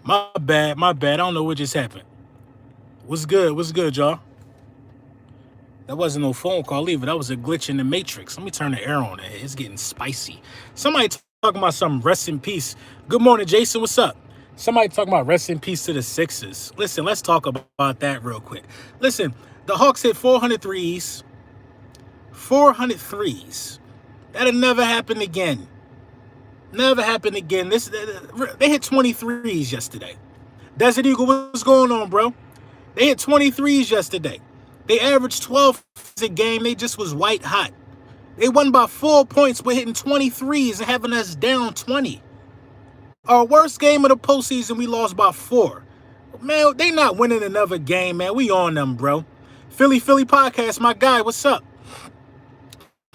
My bad, my bad. I don't know what just happened. What's good? What's good, y'all? That wasn't no phone call either. That was a glitch in the matrix. Let me turn the air on. It's getting spicy. Somebody talking about some rest in peace. Good morning, Jason. What's up? Somebody talking about rest in peace to the Sixers. Listen, let's talk about that real quick. Listen, the Hawks hit 400 threes. 400 threes. That'll never happen again. Never happen again. They hit 23s yesterday. Desert Eagle, what's going on, bro? They hit 23s yesterday. They averaged 12 a game. They just was white hot. They won by 4 points, but hitting 23s and having us down 20. Our worst game of the postseason, we lost by 4. Man, they not winning another game, man. We on them, bro. Philly Podcast, my guy, what's up?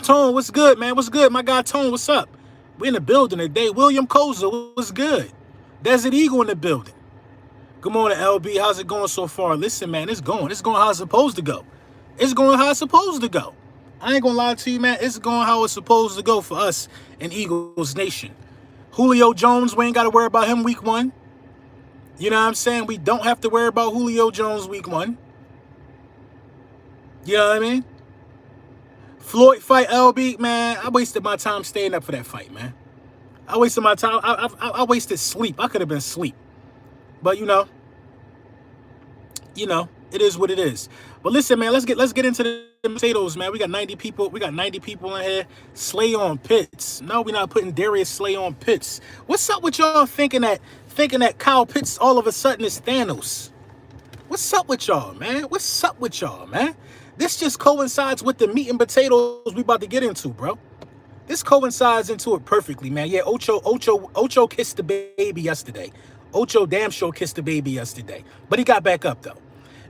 Tone, what's good, man? What's good? My guy Tone, what's up? We in the building today. William Koza, what's good? Desert Eagle in the building. Good morning, LB. How's it going so far? Listen, man, it's going how it's supposed to go. It's going how it's supposed to go. I ain't gonna lie to you, man. It's going how it's supposed to go for us in Eagles Nation. Julio Jones, we ain't got to worry about him week 1. You know what I'm saying? We don't have to worry about Julio Jones week 1. You know what I mean? Floyd fight, LB, man, I wasted my time staying up for that fight, man. I wasted my time. I wasted sleep. I could have been asleep. But, you know, it is what it is. But listen, man, let's get into the potatoes, man. We got 90 people. We got 90 people in here. Slay on Pitts. No, we're not putting Darius Slay on Pitts. What's up with y'all thinking that Kyle Pitts all of a sudden is Thanos? What's up with y'all, man? What's up with y'all, man? This just coincides with the meat and potatoes we about to get into, bro. This coincides into it perfectly, man. Yeah, Ocho kissed the baby yesterday. Ocho damn sure kissed the baby yesterday. But he got back up, though.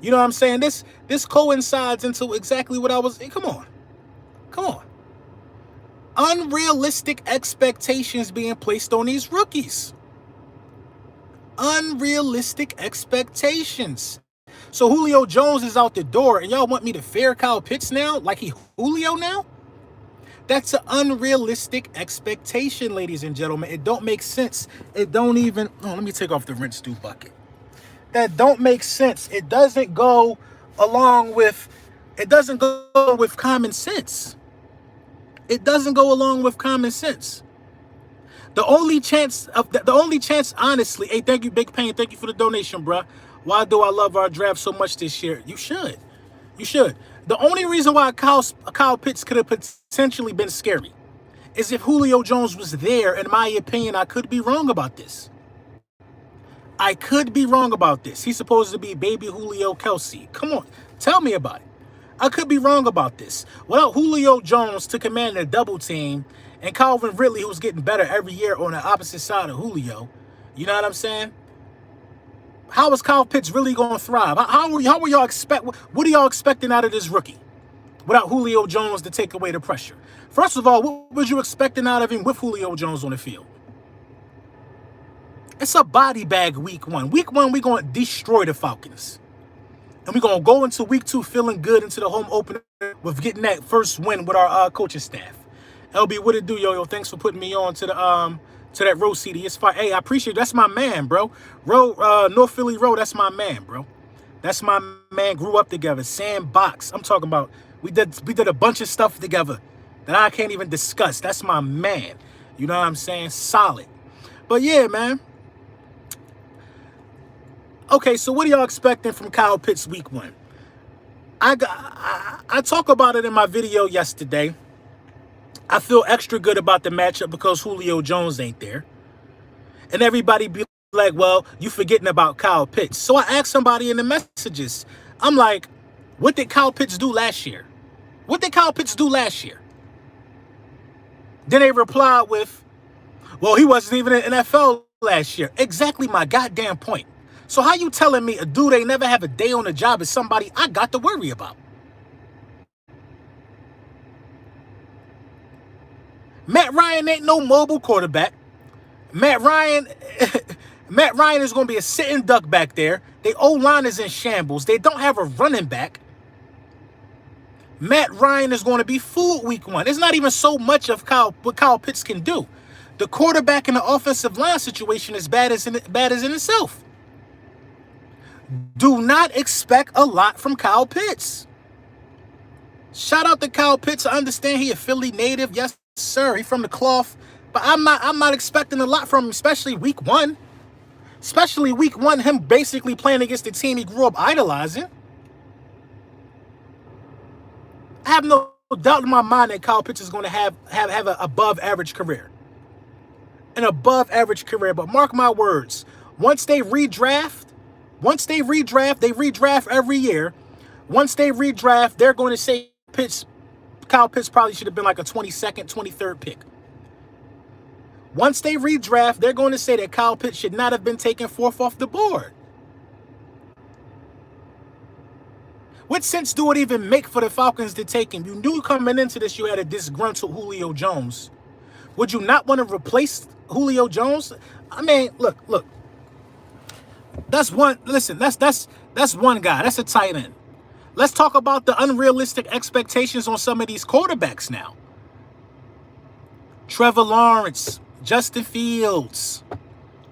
You know what I'm saying? This coincides into exactly what I was... Hey, come on. Unrealistic expectations being placed on these rookies. Unrealistic expectations. So Julio Jones is out the door, and y'all want me to fear Kyle Pitts now? Like he Julio now? That's an unrealistic expectation, ladies and gentlemen. It don't make sense. It don't even... Oh, let me take off the rinse stew bucket. That don't make sense. It doesn't go along with... It doesn't go with common sense. It doesn't go along with common sense. The only chance, honestly... Hey, thank you, Big Pain. Thank you for the donation, bruh. Why do I love our draft so much this year? You should. You should. The only reason why Kyle Pitts could have potentially been scary is if Julio Jones was there. In my opinion, I could be wrong about this. He's supposed to be baby Julio Kelsey. Come on. Tell me about it. I could be wrong about this. Without Julio Jones to command a double team and Calvin Ridley, who's getting better every year on the opposite side of Julio, you know what I'm saying? How is Kyle Pitts really going to thrive? What are y'all expecting out of this rookie without Julio Jones to take away the pressure? First of all, what was you expecting out of him with Julio Jones on the field? It's a body bag week 1. Week 1, we're going to destroy the Falcons. And we're going to go into week 2 feeling good into the home opener with getting that first win with our coaching staff. LB, what it do, yo? Thanks for putting me on to that Row CD. It's fine. Hey, I appreciate it. That's my man, bro. North Philly Road, that's my man, bro. That's my man. Grew up together. Sandbox. I'm talking about we did a bunch of stuff together that I can't even discuss. That's my man. You know what I'm saying? Solid. But yeah, man. Okay, so what are y'all expecting from Kyle Pitts week 1? I talk about it in my video yesterday. I feel extra good about the matchup because Julio Jones ain't there. And everybody be like, well, you forgetting about Kyle Pitts. So I asked somebody in the messages, I'm like, what did Kyle Pitts do last year? Then they replied with, well, he wasn't even in the NFL last year. Exactly my goddamn point. So how you telling me a dude ain't never have a day on the job is somebody I got to worry about? Matt Ryan ain't no mobile quarterback. Matt Ryan is going to be a sitting duck back there. The O-line is in shambles. They don't have a running back. Matt Ryan is going to be fooled week 1. It's not even so much of what Kyle Pitts can do. The quarterback and the offensive line situation is bad as in itself. Do not expect a lot from Kyle Pitts. Shout out to Kyle Pitts. I understand he a Philly native. Yes, sir. He from the cloth. But I'm not expecting a lot from him, especially week one. Especially week one, him basically playing against the team he grew up idolizing. I have no doubt in my mind that Kyle Pitts is going to have an above average career. An above average career. But mark my words, once they redraft, they redraft every year. Once they redraft, they're going to say Kyle Pitts probably should have been like a 22nd, 23rd pick. Once they redraft, they're going to say that Kyle Pitts should not have been taken fourth off the board. What sense do it even make for the Falcons to take him? You knew coming into this you had a disgruntled Julio Jones. Would you not want to replace Julio Jones? I mean, look. That's one. Listen, that's one guy. That's a tight end. Let's talk about the unrealistic expectations on some of these quarterbacks now. Trevor Lawrence, Justin Fields,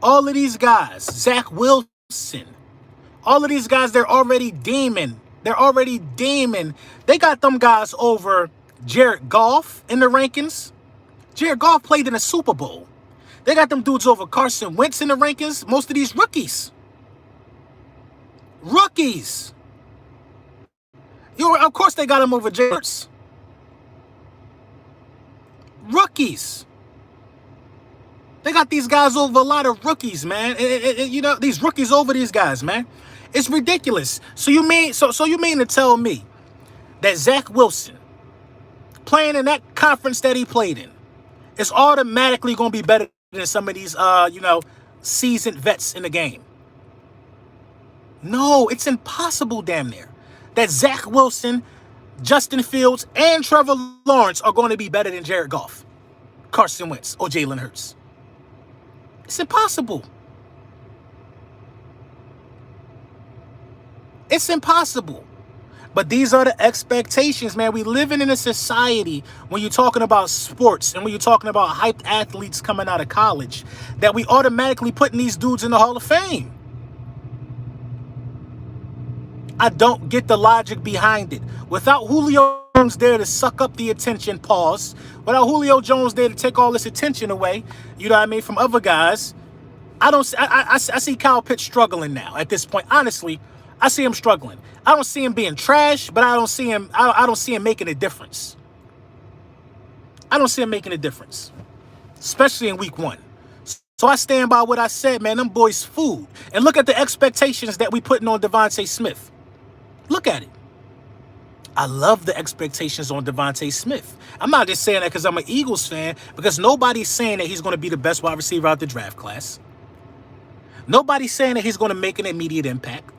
all of these guys, Zach Wilson, all of these guys, they're already demon. They got them guys over Jared Goff in the rankings. Jared Goff played in a Super Bowl. They got them dudes over Carson Wentz in the rankings. Most of these rookies. Of course they got him over Jalen Hurts. Rookies. They got these guys over a lot of rookies, man. These rookies over these guys, man. It's ridiculous. So you mean to tell me that Zach Wilson, playing in that conference that he played in, is automatically going to be better than some of these, seasoned vets in the game? No, it's impossible, damn near, that Zach Wilson, Justin Fields, and Trevor Lawrence are going to be better than Jared Goff, Carson Wentz, or Jalen Hurts. It's impossible. It's impossible. But these are the expectations, man. We living in a society, when you're talking about sports and when you're talking about hyped athletes coming out of college, that we automatically putting these dudes in the Hall of Fame. I don't get the logic behind it. Without Julio Jones there to suck up the attention, pause. Without Julio Jones there to take all this attention away, you know what I mean, from other guys, I see Kyle Pitts struggling now at this point. Honestly, I see him struggling. I don't see him being trash, but I don't see him making a difference. I don't see him making a difference, especially in week one. So I stand by what I said, man. Them boys food. And look at the expectations that we putting on Devontae Smith. Look at it. I love the expectations on Devontae Smith. I'm not just saying that because I'm an Eagles fan, because nobody's saying that he's going to be the best wide receiver out the draft class. Nobody's saying that he's going to make an immediate impact.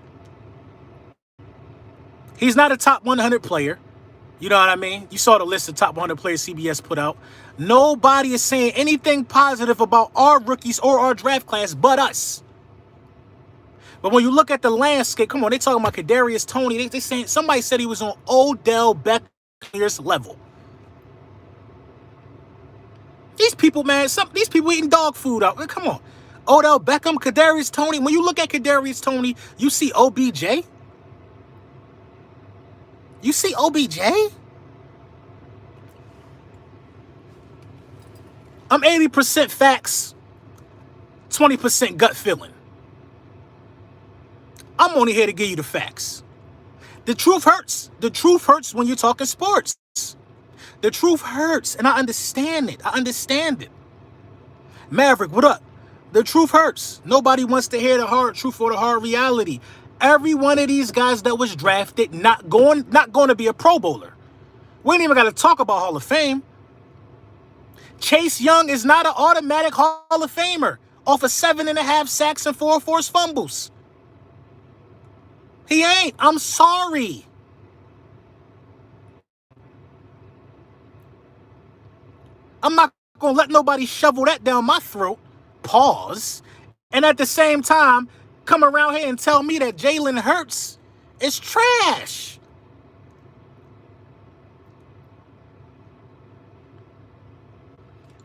He's not a top 100 player. You know what I mean? You saw the list of top 100 players CBS put out. Nobody is saying anything positive about our rookies or our draft class but us. But when you look at the landscape, come on, they talking about Kadarius Toney. They saying somebody said he was on Odell Beckham's level. These people, man, these people eating dog food out. Come on. Odell Beckham, Kadarius Toney. When you look at Kadarius Toney, you see OBJ. You see OBJ? I'm 80% facts, 20% gut feeling. I'm only here to give you the facts. The truth hurts. The truth hurts when you're talking sports. The truth hurts, and I understand it. Maverick, what up? The truth hurts. Nobody wants to hear the hard truth or the hard reality. Every one of these guys that was drafted not going to be a Pro Bowler. We ain't even got to talk about Hall of Fame. Chase Young is not an automatic Hall of Famer off of 7.5 sacks and 4 forced fumbles. He ain't. I'm sorry. I'm not going to let nobody shovel that down my throat. Pause. And at the same time, come around here and tell me that Jalen Hurts is trash.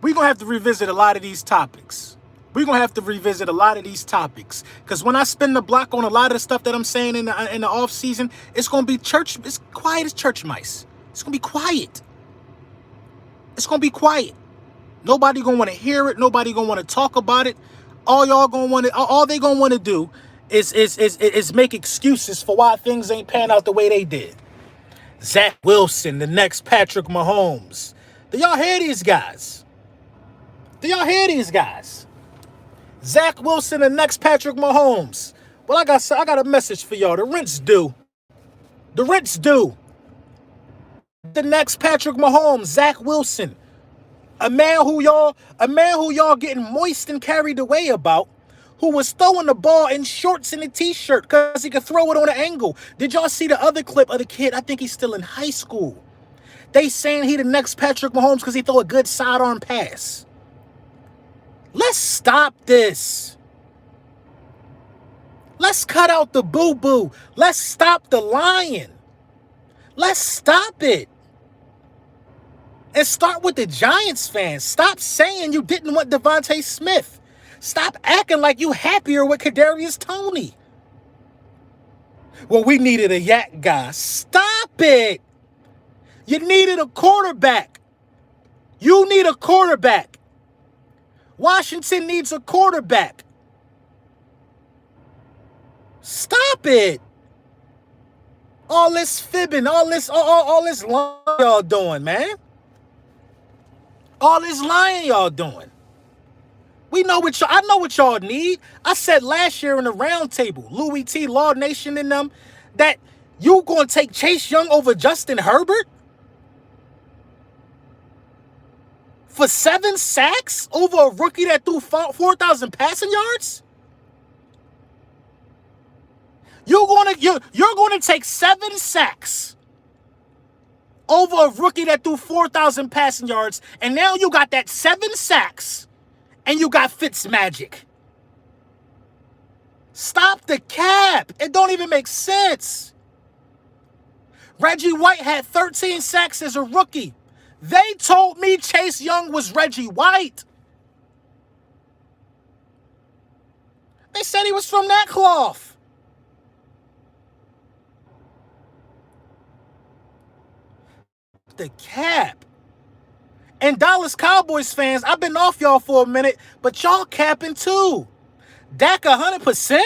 We're going to have to revisit a lot of these topics. We're going to have to revisit a lot of these topics. Because when I spin the block on a lot of the stuff that I'm saying in the off season, it's going to be church. It's quiet as church mice. It's going to be quiet. It's going to be quiet. Nobody going to want to hear it. Nobody going to want to talk about it. All they going to want to do is make excuses for why things ain't pan out the way they did. Zach Wilson, the next Patrick Mahomes. Do y'all hear these guys? Zach Wilson, the next Patrick Mahomes. Well, I got a message for y'all. The rent's due. The next Patrick Mahomes, Zach Wilson. A man who y'all getting moist and carried away about, who was throwing the ball in shorts and a t-shirt because he could throw it on an angle. Did y'all see the other clip of the kid? I think he's still in high school. They saying he the next Patrick Mahomes because he throw a good sidearm pass. Let's stop this. Let's cut out the boo-boo. Let's stop the lying. Let's stop it. And start with the Giants fans. Stop saying you didn't want Devontae Smith. Stop acting like you happier with Kadarius Toney. Well, we needed a yak guy. Stop it. You needed a quarterback. You need a quarterback. Washington needs a quarterback. Stop it. All this fibbing, all this lying y'all doing, man. All this lying y'all doing. I know what y'all need. I said last year in the round table, Louis T, Law Nation and them, that you gonna take Chase Young over Justin Herbert? For 7 sacks over a rookie that threw 4,000 passing yards? You're gonna take 7 sacks over a rookie that threw 4,000 passing yards, and now you got that 7 sacks, and you got Fitzmagic. Stop the cap. It don't even make sense. Reggie White had 13 sacks as a rookie. They told me Chase Young was Reggie White. They said he was from that cloth. The cap. And Dallas Cowboys fans, I've been off y'all for a minute, but y'all capping too. Dak 100%?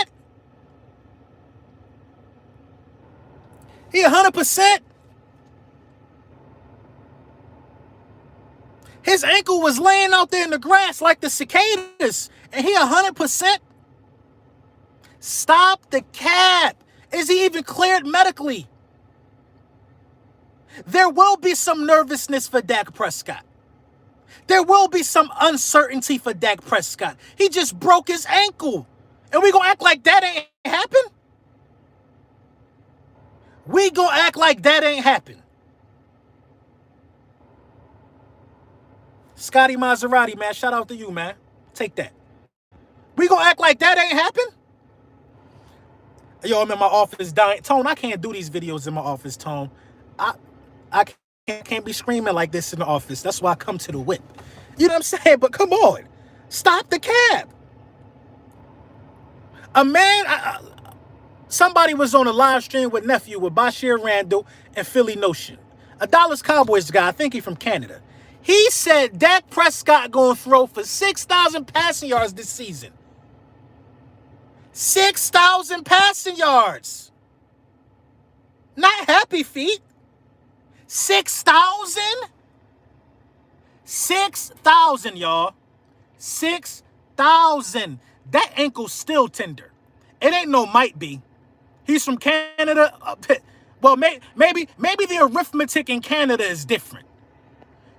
He 100%? His ankle was laying out there in the grass like the cicadas, and he 100%? Stop the cap. Is he even cleared medically? There will be some nervousness for Dak Prescott. There will be some uncertainty for Dak Prescott. He just broke his ankle. And we gonna act like that ain't happen? We gonna act like that ain't happen. Scotty Maserati, man, shout out to you, man. Take that. We gonna act like that ain't happen? Yo, I'm in my office dying. Tone, I can't do these videos in my office, Tone. I can't be screaming like this in the office. That's why I come to the whip. You know what I'm saying? But come on. Stop the cab. A man, somebody was on a live stream with Nephew, with Bashir Randall and Philly Notion. A Dallas Cowboys guy, I think he's from Canada. He said Dak Prescott going to throw for 6,000 passing yards this season. 6,000 passing yards. Not happy feet. 6,000? 6,000, y'all. 6,000. That ankle's still tender. It ain't no might be. He's from Canada. Well, maybe the arithmetic in Canada is different.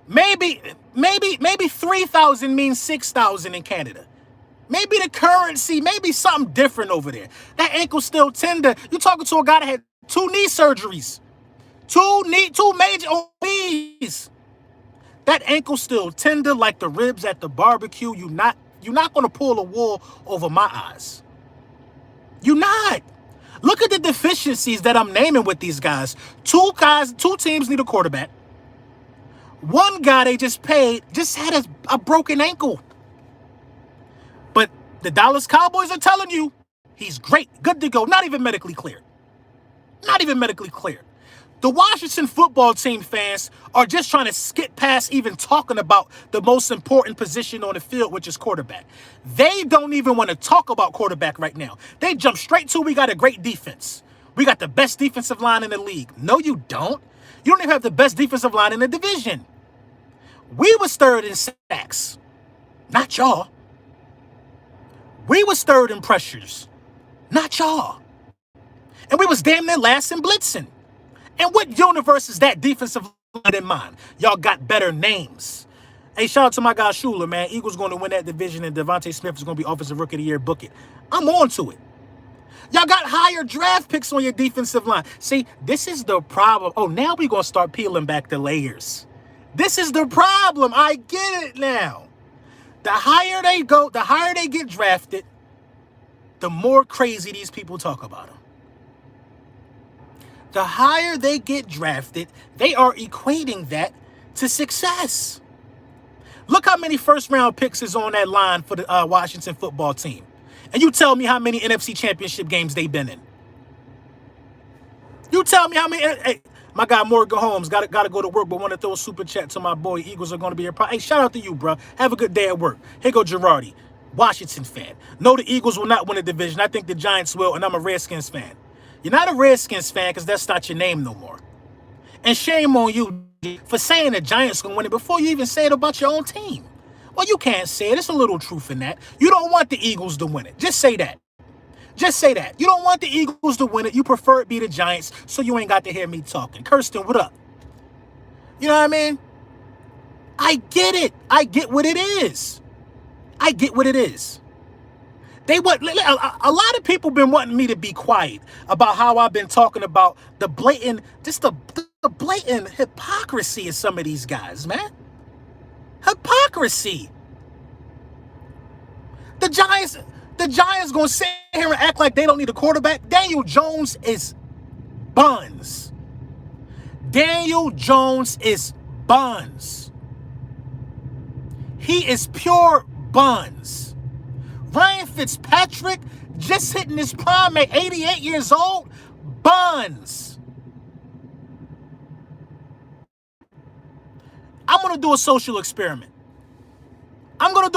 Maybe 3,000 means 6,000 in Canada. Maybe the currency, maybe something different over there. That ankle's still tender. You talking to a guy that had 2 knee surgeries. 2 major knees. That ankle's still tender like the ribs at the barbecue. You're not going to pull a wool over my eyes. You're not. Look at the deficiencies that I'm naming with these guys. 2 teams need a quarterback. One guy they just paid just had a broken ankle. The Dallas Cowboys are telling you he's great, good to go, not even medically cleared. Not even medically cleared. The Washington football team fans are just trying to skip past even talking about the most important position on the field, which is quarterback. They don't even want to talk about quarterback right now. They jump straight to, we got a great defense. We got the best defensive line in the league. No, you don't. You don't even have the best defensive line in the division. We was third in sacks. Not y'all. We was third in pressures. Not y'all. And we was damn near last in blitzing. And what universe is that defensive line in mind? Y'all got better names. Hey, shout out to my guy Schuler, man. Eagles going to win that division, and Devontae Smith is going to be Offensive Rookie of the Year. Book it. I'm on to it. Y'all got higher draft picks on your defensive line. See, this is the problem. Oh, now we're going to start peeling back the layers. This is the problem. I get it now. The higher they go, the higher they get drafted, the more crazy these people talk about them. The higher they get drafted, they are equating that to success. Look how many first-round picks is on that line for the Washington football team. And you tell me how many NFC championship games they've been in. You tell me how many. Hey, my guy Morgan Holmes got to go to work, but want to throw a super chat to my boy. Eagles are going to be here. Hey, shout out to you, bro. Have a good day at work. Here go Girardi, Washington fan. No, the Eagles will not win the division. I think the Giants will, and I'm a Redskins fan. You're not a Redskins fan because that's not your name no more. And shame on you for saying the Giants going to win it before you even say it about your own team. Well, you can't say it. There's a little truth in that. You don't want the Eagles to win it. Just say that. Just say that. You don't want the Eagles to win it. You prefer it be the Giants, so you ain't got to hear me talking. Kirsten, what up? You know what I mean? I get it. I get what it is. I get what it is. A lot of people been wanting me to be quiet about how I've been talking about the blatant, just the blatant hypocrisy of some of these guys, man. Hypocrisy. The Giants gonna sit here and act like they don't need a quarterback. Daniel Jones is buns. Daniel Jones is buns. He is pure buns. Ryan Fitzpatrick, just hitting his prime at 88 years old, buns. I'm going to do a social experiment. I'm going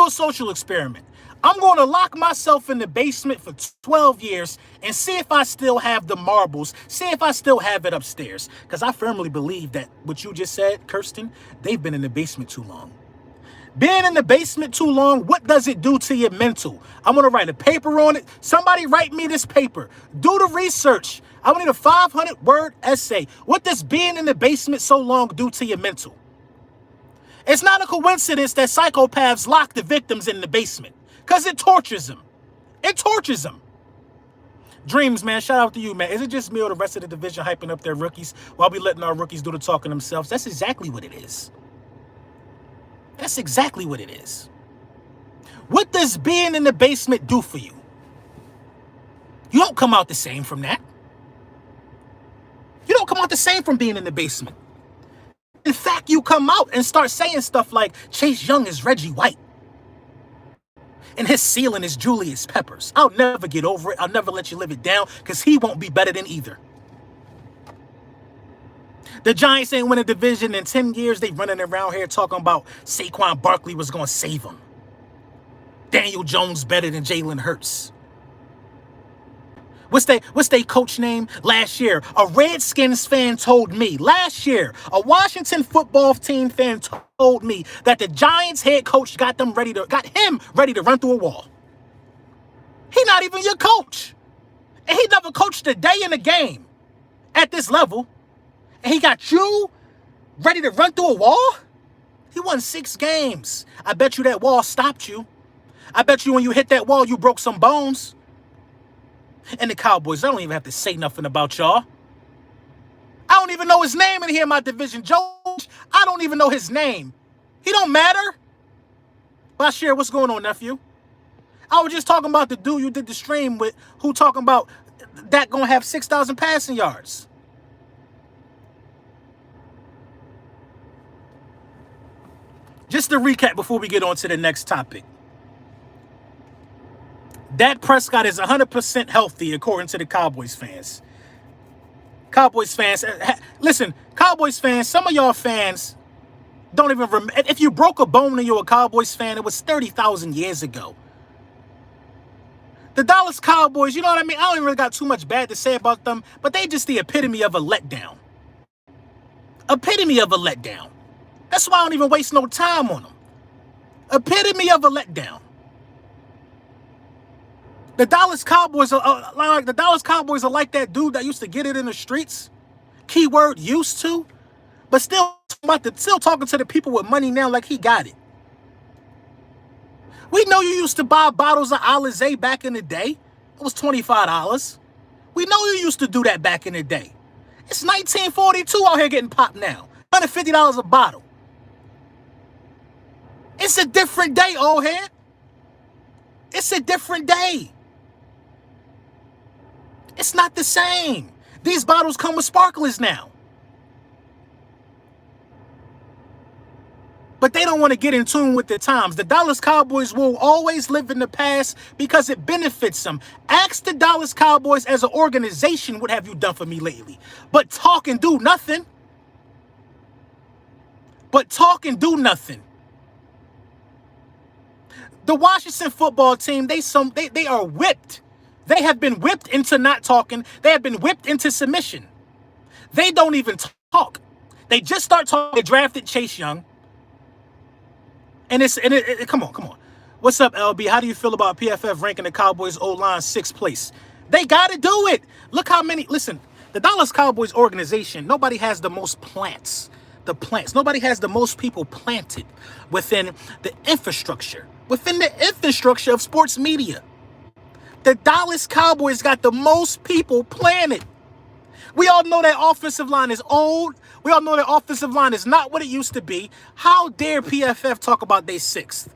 to lock myself in the basement for 12 years and see if I still have the marbles, see if I still have it upstairs. Because I firmly believe that what you just said, Kirsten, they've been in the basement too long. Being in the basement too long, what does it do to your mental? I'm going to write a paper on it. Somebody write me this paper. Do the research. I need a 500-word essay. What does being in the basement so long do to your mental? It's not a coincidence that psychopaths lock the victims in the basement because it tortures them. It tortures them. Dreams, man, shout out to you, man. Is it just me or the rest of the division hyping up their rookies while we letting our rookies do the talking themselves? That's exactly what it is. That's exactly what it is. What does being in the basement do for you? You don't come out the same from that. You don't come out the same from being in the basement. In fact, you come out and start saying stuff like Chase Young is Reggie White. And his ceiling is Julius Peppers. I'll never get over it. I'll never let you live it down because he won't be better than either. The Giants ain't win a division in 10 years. They running around here talking about Saquon Barkley was going to save them. Daniel Jones better than Jalen Hurts. What's they coach name? Last year, a Redskins fan told me. Last year, a Washington football team fan told me that the Giants head coach got him ready to run through a wall. He not even your coach. And he never coached a day in a game at this level. And he got you ready to run through a wall? He won 6 games. I bet you that wall stopped you. I bet you when you hit that wall, you broke some bones. And the Cowboys, I don't even have to say nothing about y'all. I don't even know his name in here in my division. Jones, I don't even know his name. He don't matter. Bashir, what's going on, nephew? I was just talking about the dude you did the stream with who talking about that gonna have 6,000 passing yards. Just to recap before we get on to the next topic. Dak Prescott is 100% healthy, according to the Cowboys fans. Cowboys fans, listen, Cowboys fans, some of y'all fans don't even remember. If you broke a bone and you're a Cowboys fan, it was 30,000 years ago. The Dallas Cowboys, you know what I mean? I don't even really got too much bad to say about them, but they just the epitome of a letdown. Epitome of a letdown. That's why I don't even waste no time on them. Epitome of a letdown. The Dallas Cowboys are like that dude that used to get it in the streets. Keyword used to, but still talking to the people with money now like he got it. We know you used to buy bottles of Alizé back in the day. It was $25. We know you used to do that back in the day. It's 1942 out here getting popped now. $150 a bottle. It's a different day, old head. It's a different day. It's not the same. These bottles come with sparklers now. But they don't want to get in tune with the times. The Dallas Cowboys will always live in the past because it benefits them. Ask the Dallas Cowboys as an organization, what have you done for me lately? But talk and do nothing. The Washington football team, they are whipped. They have been whipped into not talking. They have been whipped into submission. They don't even talk. They just start talking. They drafted Chase Young. And come on. What's up, LB? How do you feel about PFF ranking the Cowboys O-line 6th place? They got to do it. Look how many. Listen, the Dallas Cowboys organization, nobody has the most plants. Nobody has the most people planted within the infrastructure of sports media. The Dallas Cowboys got the most people planted. We all know that offensive line is old. We all know that offensive line is not what it used to be. How dare PFF talk about their 6th?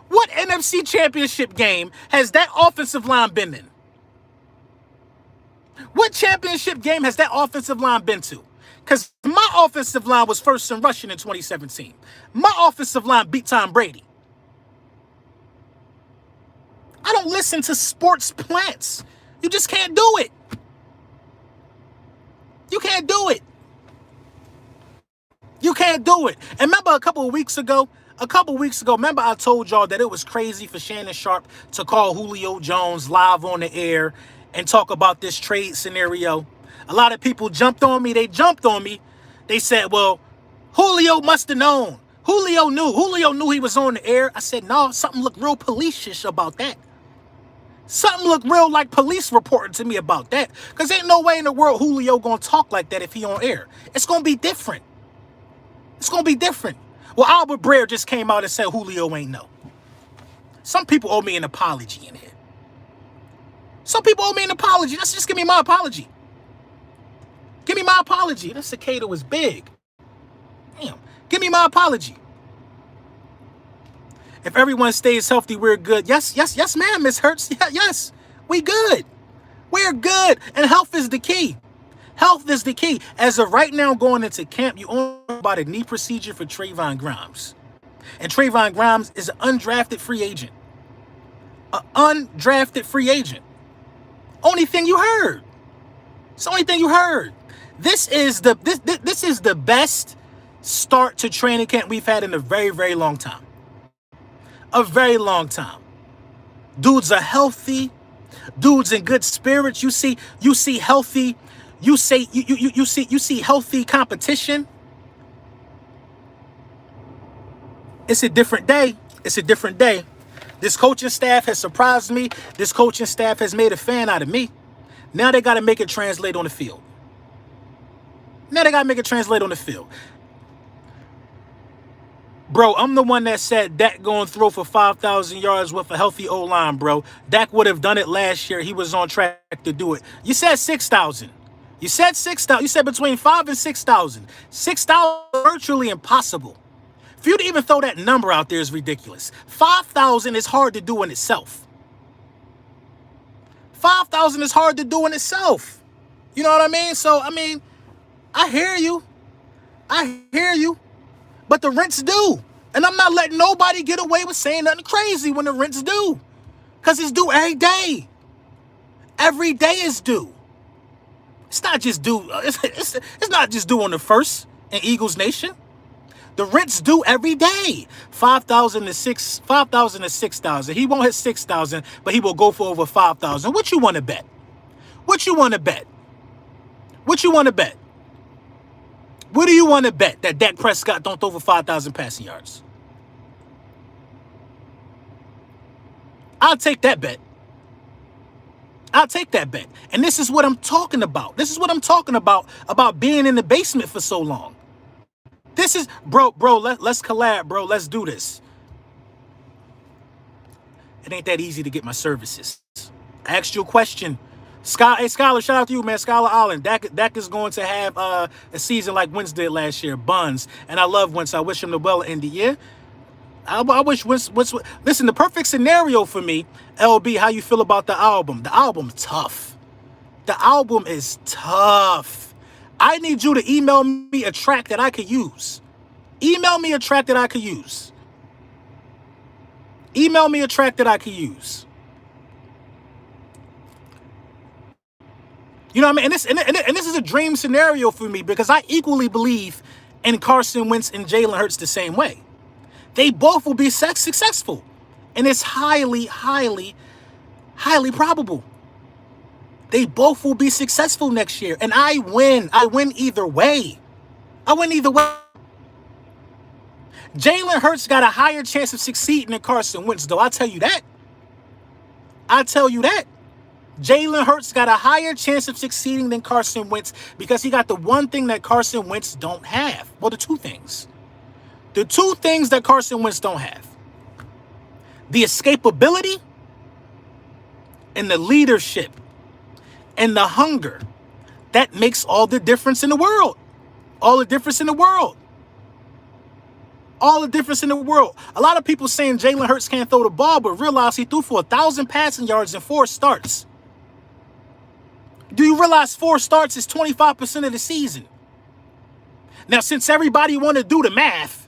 What NFC championship game has that offensive line been in? What championship game has that offensive line been to? Because my offensive line was first in rushing in 2017. My offensive line beat Tom Brady. I don't listen to sports plants. You just can't do it. You can't do it. You can't do it. And remember a couple of weeks ago, remember I told y'all that it was crazy for Shannon Sharp to call Julio Jones live on the air and talk about this trade scenario. A lot of people jumped on me. They said, well, Julio must have known. Julio knew he was on the air. I said, no, something looked real police-ish about that. Something looked real like police reporting to me about that. Because ain't no way in the world Julio going to talk like that if he on air. It's going to be different. Well, Albert Breer just came out and said Julio ain't know. Some people owe me an apology in here. Let's just give me my apology. That cicada was big. Damn. Give me my apology. If everyone stays healthy, we're good. Yes, ma'am, Miss Hertz. Yeah, yes, we good. We're good. And health is the key. As of right now, going into camp, you only know about a knee procedure for Trayvon Grimes. And Trayvon Grimes is an undrafted free agent. Only thing you heard. It's the only thing you heard. This is the best start to training camp we've had in a very, very long time. Dudes are healthy. Dudes in good spirits. You see healthy. You see healthy competition. It's a different day. This coaching staff has surprised me. This coaching staff has made a fan out of me. Now they got to make it translate on the field. Bro, I'm the one that said Dak going to throw for 5,000 yards with a healthy O-line, bro. Dak would have done it last year. He was on track to do it. You said 6,000. You said between 5,000 and 6,000. 6,000 virtually impossible. For you to even throw that number out there is ridiculous. 5,000 is hard to do in itself. 5,000 is hard to do in itself. You know what I mean? So, I hear you. But the rent's due. And I'm not letting nobody get away with saying nothing crazy when the rent's due. Because it's due every day. Every day is due. It's not just due. It's not just due on the 1st in Eagles Nation. The rent's due every day. 5,000 to 6,000. He won't hit 6,000, but he will go for over 5,000. What you want to bet? What you want to bet? What you want to bet? What do you want to bet that Dak Prescott don't throw over 5,000 passing yards? I'll take that bet. I'll take that bet. And this is what I'm talking about. This is what I'm talking about being in the basement for so long. This is, bro, let's collab, bro. Let's do this. It ain't that easy to get my services. I asked you a question. Hey, Scholar, shout out to you, man. Scholar Island. Dak is going to have a season like Wentz did last year. Buns. And I love Wentz. I wish him the well in the year. I wish Wentz. Listen, the perfect scenario for me, LB, how you feel about the album? The album's tough. The album is tough. I need you to email me a track that I could use. Email me a track that I could use. Email me a track that I could use. You know what I mean? And this is a dream scenario for me because I equally believe in Carson Wentz and Jalen Hurts the same way. They both will be successful. And it's highly probable. They both will be successful next year. And I win. I win either way. I win either way. Jalen Hurts got a higher chance of succeeding than Carson Wentz, though. I'll tell you that. I'll tell you that. Jalen Hurts got a higher chance of succeeding than Carson Wentz because he got the one thing that Carson Wentz don't have. Well, the two things. The two things that Carson Wentz don't have. The escapability and the leadership and the hunger. That makes all the difference in the world. All the difference in the world. All the difference in the world. A lot of people saying Jalen Hurts can't throw the ball, but realize he threw for 1,000 passing yards in 4 starts. Do you realize 4 starts is 25% of the season? Now, since everybody want to do the math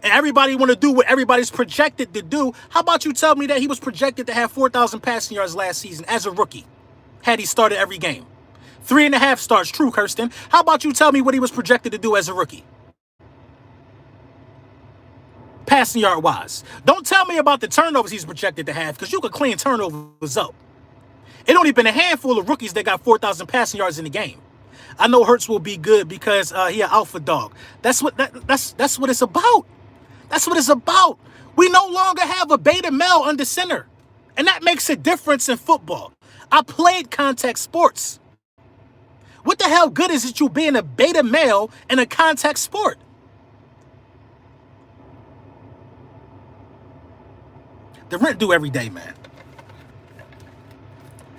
and everybody want to do what everybody's projected to do, how about you tell me that he was projected to have 4,000 passing yards last season as a rookie, had he started every game? 3.5 starts, true, Kirsten. How about you tell me what he was projected to do as a rookie? Passing yard wise. Don't tell me about the turnovers he's projected to have, because you could clean turnovers up. It only been a handful of rookies that got 4,000 passing yards in the game. I know Hurts will be good because he an alpha dog. That's what it's about. That's what it's about. We no longer have a beta male under center, and that makes a difference in football. I played contact sports. What the hell good is it you being a beta male in a contact sport? The rent due every day, man.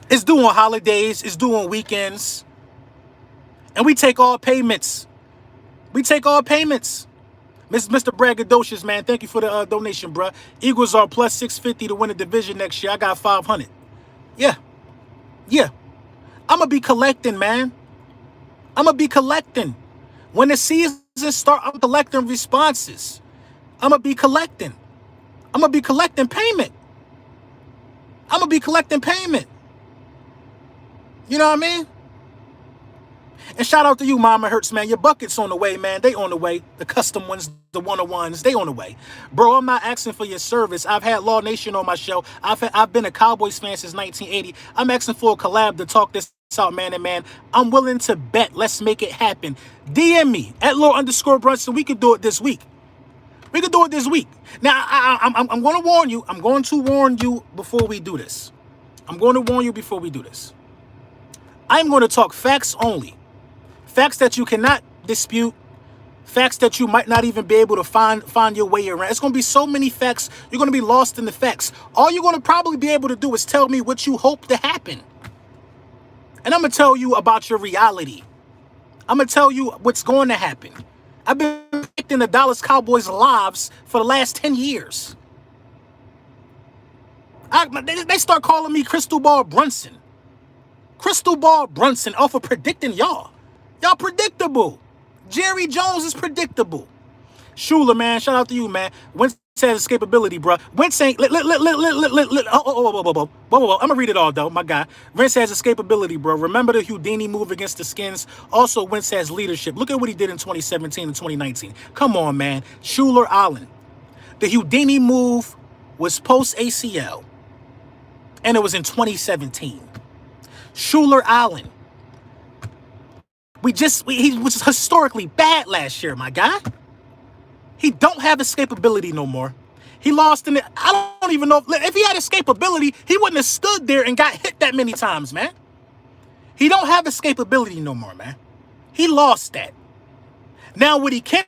It's due on holidays. It's due on weekends. And we take all payments. We take all payments. Mr. Braggadocious, man, thank you for the donation, bruh. Eagles are plus 650 to win the division next year. I got 500. Yeah. Yeah. I'm going to be collecting, man. I'm going to be collecting. When the season starts, I'm collecting responses. I'm going to be collecting. I'm going to be collecting payment. I'm going to be collecting payment. You know what I mean? And shout out to you, Mama Hurts, man. Your bucket's on the way, man. They on the way. The custom ones, the one-on-ones, they on the way. Bro, I'm not asking for your service. I've had Law Nation on my show. I've been a Cowboys fan since 1980. I'm asking for a collab to talk this out, man and man. I'm willing to bet. Let's make it happen. DM me at @Lord_Brunson. We could do it this week. We could do it this week. Now, I'm going to warn you. I'm going to warn you before we do this. I'm going to warn you before we do this. I'm going to talk facts only. Facts that you cannot dispute. Facts that you might not even be able to find your way around. It's going to be so many facts. You're going to be lost in the facts. All you're going to probably be able to do is tell me what you hope to happen. And I'm going to tell you about your reality. I'm going to tell you what's going to happen. I've been predicting the Dallas Cowboys' lives for the last 10 years. They start calling me Crystal Ball Brunson. Crystal Ball Brunson off of predicting y'all. Y'all predictable. Jerry Jones is predictable. Schuler, man, shout out to you, man. Wentz has escapability, bro. Wentz ain't. I'm gonna read it all though, my guy. Wentz has escapability, bro. Remember the Houdini move against the Skins? Also, Wentz has leadership. Look at what he did in 2017 and 2019. Come on, man. Schuler Allen. The Houdini move was post ACL, and it was in 2017. Schuler Allen. He was historically bad last year, my guy. He don't have escapability no more. He lost in it. I don't even know if he had escapability, he wouldn't have stood there and got hit that many times, man. He don't have escapability no more, man. He lost that. Now, what he can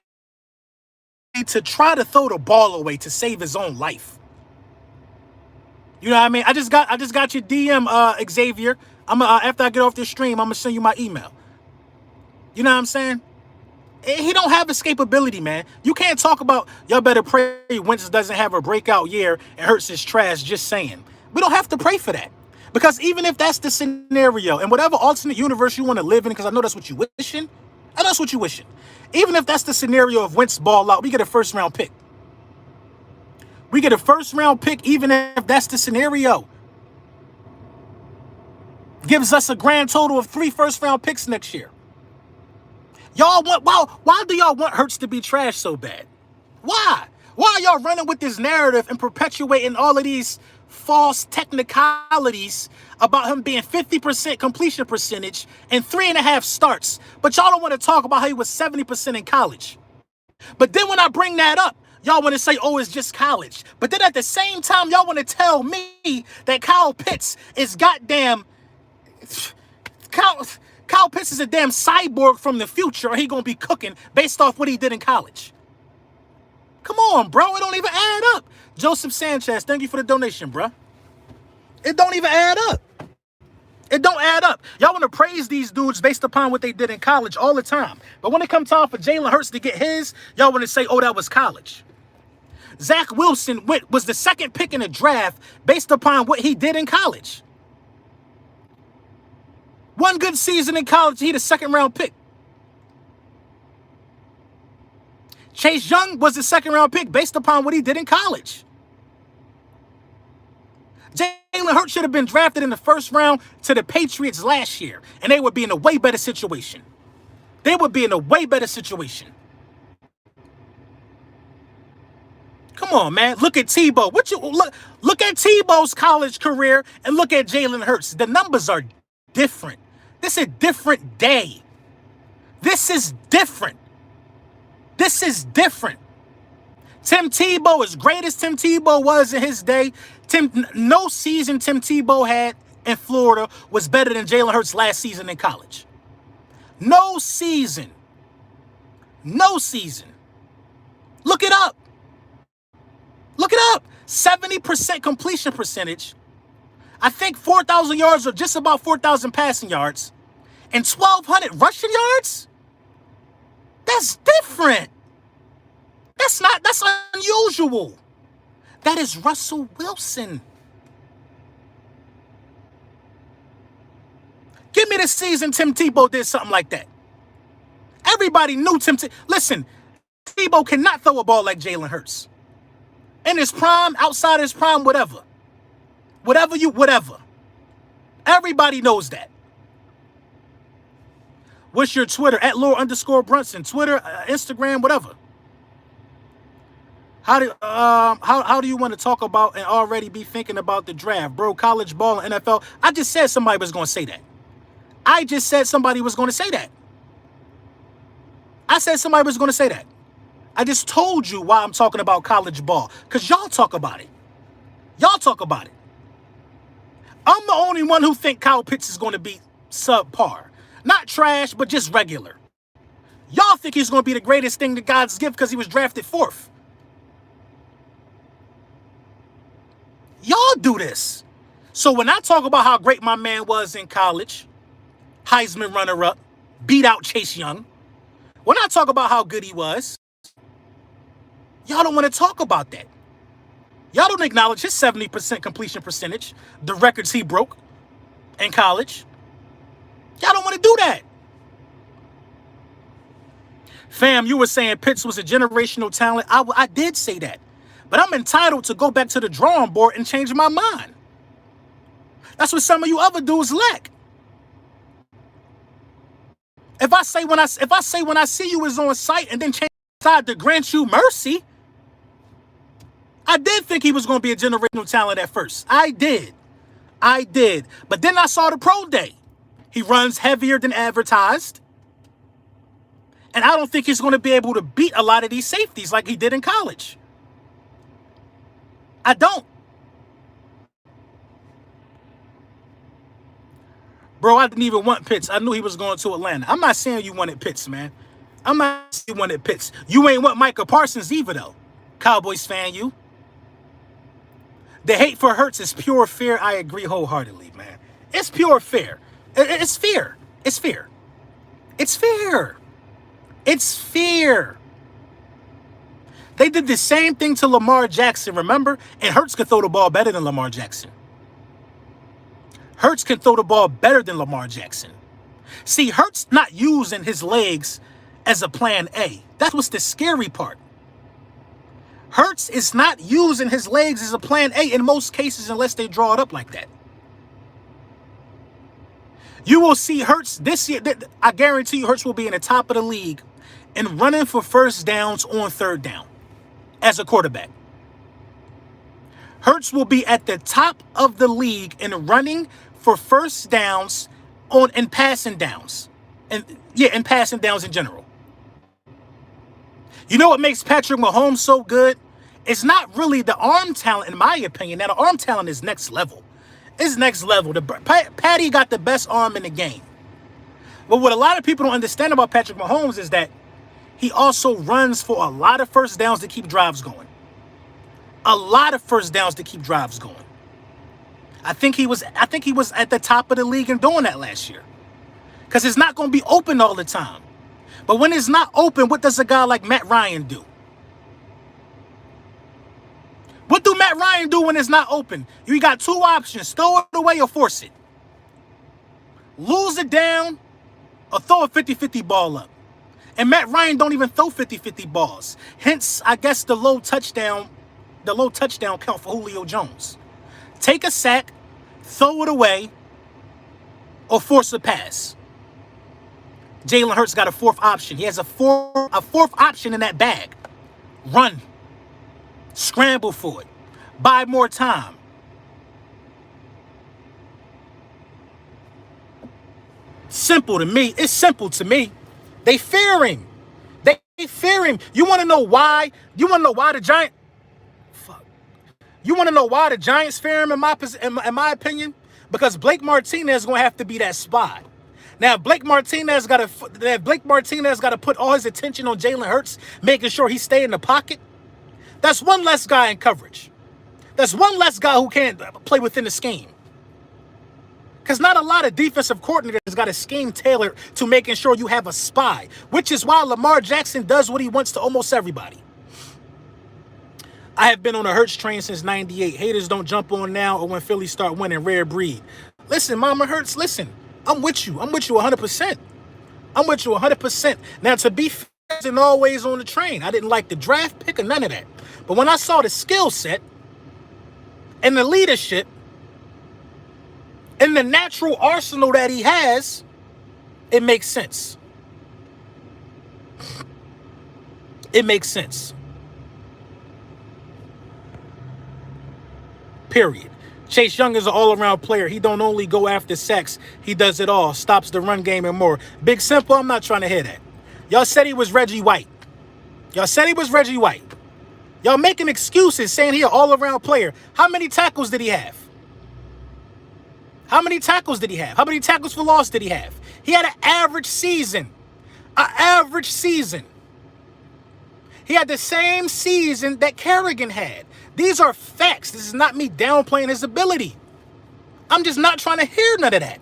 to try to throw the ball away to save his own life. You know what I mean? I just got your DM, Xavier. After I get off this stream, I'm gonna send you my email. You know what I'm saying? He don't have escapability, man. You can't talk about, y'all better pray Wentz doesn't have a breakout year and Hurts his trash, just saying. We don't have to pray for that. Because even if that's the scenario, and whatever alternate universe you want to live in, because I know that's what you wishing. I know that's what you wishing. Even if that's the scenario of Wentz ball out, we get a first-round pick. We get a first-round pick even if that's the scenario. Gives us a grand total of 3 first-round picks next year. Y'all want, why do y'all want Hurts to be trash so bad? Why? Why are y'all running with this narrative and perpetuating all of these false technicalities about him being 50% completion percentage and 3.5 starts? But y'all don't want to talk about how he was 70% in college. But then when I bring that up, y'all want to say, oh, it's just college. But then at the same time, y'all want to tell me that Kyle Pitts is goddamn... Kyle Pitts is a damn cyborg from the future, or he gonna be cooking based off what he did in college. Come on, bro. It don't even add up. Joseph Sanchez, thank you for the donation, bro. It don't even add up. It don't add up. Y'all want to praise these dudes based upon what they did in college all the time. But when it comes time for Jalen Hurts to get his, y'all want to say, oh, that was college. Zach Wilson was the second pick in the draft based upon what he did in college. One good season in college, he the second-round pick. Chase Young was the second-round pick based upon what he did in college. Jalen Hurts should have been drafted in the first round to the Patriots last year, and they would be in a way better situation. They would be in a way better situation. Come on, man. Look at Tebow. Look at Tebow's college career and look at Jalen Hurts. The numbers are different. This is a different day. This is different. This is different. Tim Tebow, as great as Tim Tebow was in his day, no season Tim Tebow had in Florida was better than Jalen Hurts' last season in college. No season. No season. Look it up. Look it up. 70% completion percentage. I think 4,000 yards or just about 4,000 passing yards and 1,200 rushing yards? That's different. That's unusual. That is Russell Wilson. Give me the season Tim Tebow did something like that. Everybody knew Listen, Tebow cannot throw a ball like Jalen Hurts. In his prime, outside his prime, whatever. Whatever. Everybody knows that. What's your Twitter? @Lord_Brunson. Twitter, Instagram, whatever. How do you want to talk about and already be thinking about the draft? Bro, college ball and NFL. I just said somebody was going to say that. I just said somebody was going to say that. I said somebody was going to say that. I just told you why I'm talking about college ball. Because y'all talk about it. Y'all talk about it. I'm the only one who think Kyle Pitts is going to be subpar. Not trash, but just regular. Y'all think he's going to be the greatest thing that God's gift because he was drafted 4th. Y'all do this. So when I talk about how great my man was in college, Heisman runner-up, beat out Chase Young, when I talk about how good he was, y'all don't want to talk about that. Y'all don't acknowledge his 70% completion percentage, the records he broke in college. Y'all don't want to do that. Fam, you were saying Pitts was a generational talent. I did say that. But I'm entitled to go back to the drawing board and change my mind. That's what some of you other dudes lack. If I say when I see you is on site and then change side to grant you mercy, I did think he was going to be a generational talent at first. I did. But then I saw the pro day. He runs heavier than advertised. And I don't think he's going to be able to beat a lot of these safeties like he did in college. I don't. Bro, I didn't even want Pitts. I knew he was going to Atlanta. I'm not saying you wanted Pitts, man. I'm not saying you wanted Pitts. You ain't want Micah Parsons either, though. Cowboys fan, you. The hate for Hurts is pure fear. I agree wholeheartedly, man. It's pure fear. It's fear. It's fear. It's fear. It's fear. They did the same thing to Lamar Jackson, remember? And Hurts could throw the ball better than Lamar Jackson. Hurts can throw the ball better than Lamar Jackson. See, Hurts not using his legs as a plan A. That's what's the scary part. Hurts is not using his legs as a plan A in most cases unless they draw it up like that. You will see Hurts this year. I guarantee you Hurts will be in the top of the league and running for first downs on third down as a quarterback. Hurts will be at the top of the league in running for first downs and passing downs. And passing downs in general. You know what makes Patrick Mahomes so good? It's not really the arm talent, in my opinion. Now, the arm talent is next level. It's next level. Patty got the best arm in the game. But what a lot of people don't understand about Patrick Mahomes is that he also runs for a lot of first downs to keep drives going. A lot of first downs to keep drives going. I think he was at the top of the league in doing that last year. Because it's not going to be open all the time. But when it's not open, what does a guy like Matt Ryan do? What do Matt Ryan do when it's not open? You got two options. Throw it away or force it. Lose it down or throw a 50-50 ball up. And Matt Ryan don't even throw 50-50 balls. Hence, I guess the low touchdown count for Julio Jones. Take a sack, throw it away, or force a pass. Jalen Hurts got a fourth option. He has a fourth option in that bag. Run. Scramble for it. Buy more time. Simple to me. It's simple to me. They fear him. They fear him. You want to know why? You want to know why the Giants? Fuck. You want to know why the Giants fear him in my opinion? Because Blake Martinez is going to have to be that spy. Now, Blake Martinez got to put all his attention on Jalen Hurts, making sure he stay in the pocket. That's one less guy in coverage. That's one less guy who can't play within the scheme. Because not a lot of defensive coordinators got a scheme tailored to making sure you have a spy, which is why Lamar Jackson does what he wants to almost everybody. I have been on a Hurts train since '98. Haters don't jump on now or when Philly start winning. Rare breed. Listen, Mama Hurts, listen. I'm with you. I'm with you 100%. I'm with you 100%. Now, to be fair, I wasn't always on the train. I didn't like the draft pick or none of that. But when I saw the skill set and the leadership and the natural arsenal that he has, it makes sense. It makes sense. Period. Chase Young is an all-around player. He don't only go after sacks. He does it all. Stops the run game and more. Big Simple, I'm not trying to hear that. Y'all said he was Reggie White. Y'all making excuses saying he an all-around player. How many tackles did he have? How many tackles for loss did he have? He had an average season. He had the same season that Kerrigan had. These are facts. This is not me downplaying his ability. I'm just not trying to hear none of that.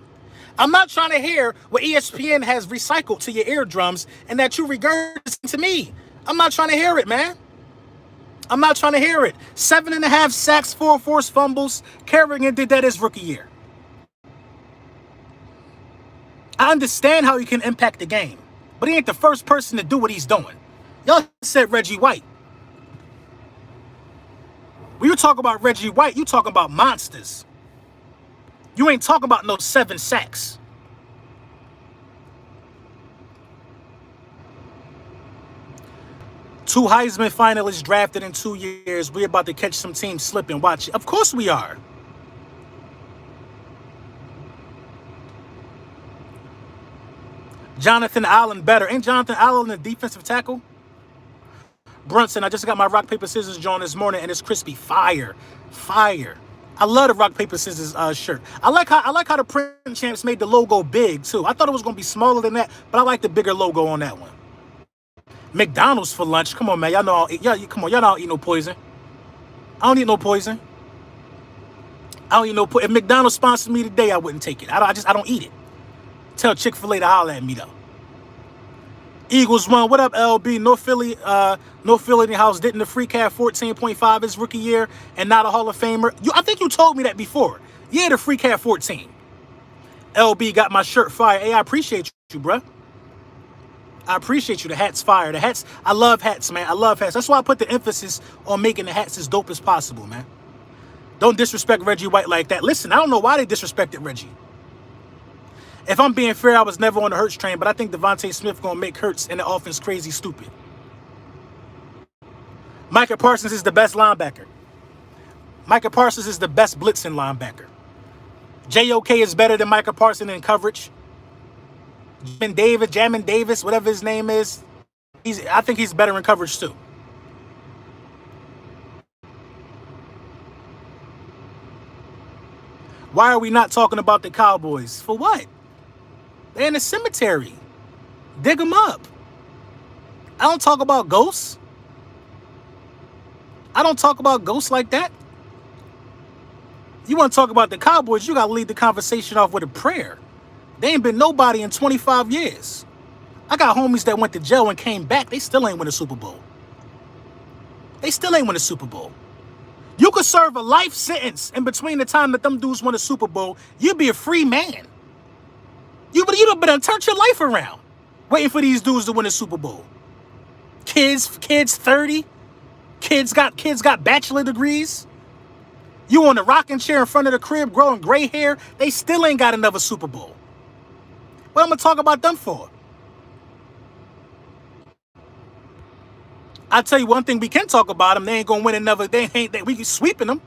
I'm not trying to hear what ESPN has recycled to your eardrums and that you regurgitate to me. I'm not trying to hear it, man. I'm not trying to hear it. 7.5 sacks, 4 forced fumbles. Kerrigan did that his rookie year. I understand how he can impact the game, but he ain't the first person to do what he's doing. Y'all said Reggie White. When you talk about Reggie White, you talking about monsters. You ain't talking about no 7 sacks. Two Heisman finalists drafted in 2 years. We're about to catch some teams slipping. Watch it. Of course we are. Jonathan Allen better. Ain't Jonathan Allen a defensive tackle? Brunson, I just got my rock, paper, scissors joint this morning, and it's crispy. Fire. Fire. I love the rock, paper, scissors shirt. I like how the print champs made the logo big, too. I thought it was going to be smaller than that, but I like the bigger logo on that one. McDonald's for lunch. Come on, man. Y'all know come on. Y'all don't eat no poison. I don't eat no poison. I don't eat no poison. If McDonald's sponsored me today, I wouldn't take it. I don't eat it. Tell Chick-fil-A to holler at me, though. Eagles won. What up, LB? No Philly in the house. Didn't the free cat 14.5 his rookie year and not a Hall of Famer? I think you told me that before. Yeah, the free cat 14. LB got my shirt fire. Hey, I appreciate you, bruh. I appreciate you. The hat's fire. The hats, I love hats, man. I love hats. That's why I put the emphasis on making the hats as dope as possible, man. Don't disrespect Reggie White like that. Listen, I don't know why they disrespected Reggie. If I'm being fair, I was never on the Hurts train, but I think Devontae Smith going to make Hurts and the offense crazy stupid. Micah Parsons is the best linebacker. Micah Parsons is the best blitzing linebacker. JOK is better than Micah Parsons in coverage. Jamin Davis, whatever his name is, I think he's better in coverage too. Why are we not talking about the Cowboys? For what? They're in the cemetery. Dig them up. I don't talk about ghosts. I don't talk about ghosts like that. You want to talk about the Cowboys, you got to lead the conversation off with a prayer. They ain't been nobody in 25 years. I got homies that went to jail and came back. They still ain't win a Super Bowl. They still ain't win a Super Bowl. You could serve a life sentence in between the time that them dudes won a Super Bowl. You'd be a free man. You better turn your life around waiting for these dudes to win a Super Bowl. Kids 30. Kids got bachelor degrees. You on the rocking chair in front of the crib growing gray hair. They still ain't got another Super Bowl. What I'm going to talk about them for? I'll tell you one thing we can talk about them. They ain't going to win another. We sweeping them.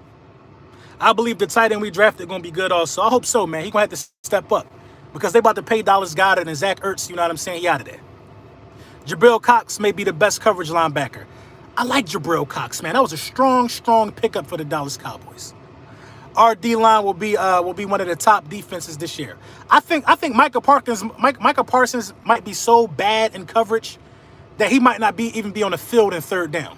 I believe the tight end we drafted going to be good also. I hope so, man. He going to have to step up because they about to pay Dallas Goedert and Zach Ertz. You know what I'm saying? He out of there. Jabril Cox may be the best coverage linebacker. I like Jabril Cox, man. That was a strong pickup for the Dallas Cowboys. Our D-line will be one of the top defenses this year. I think Micah Parsons might be so bad in coverage that he might not even be on the field in third down.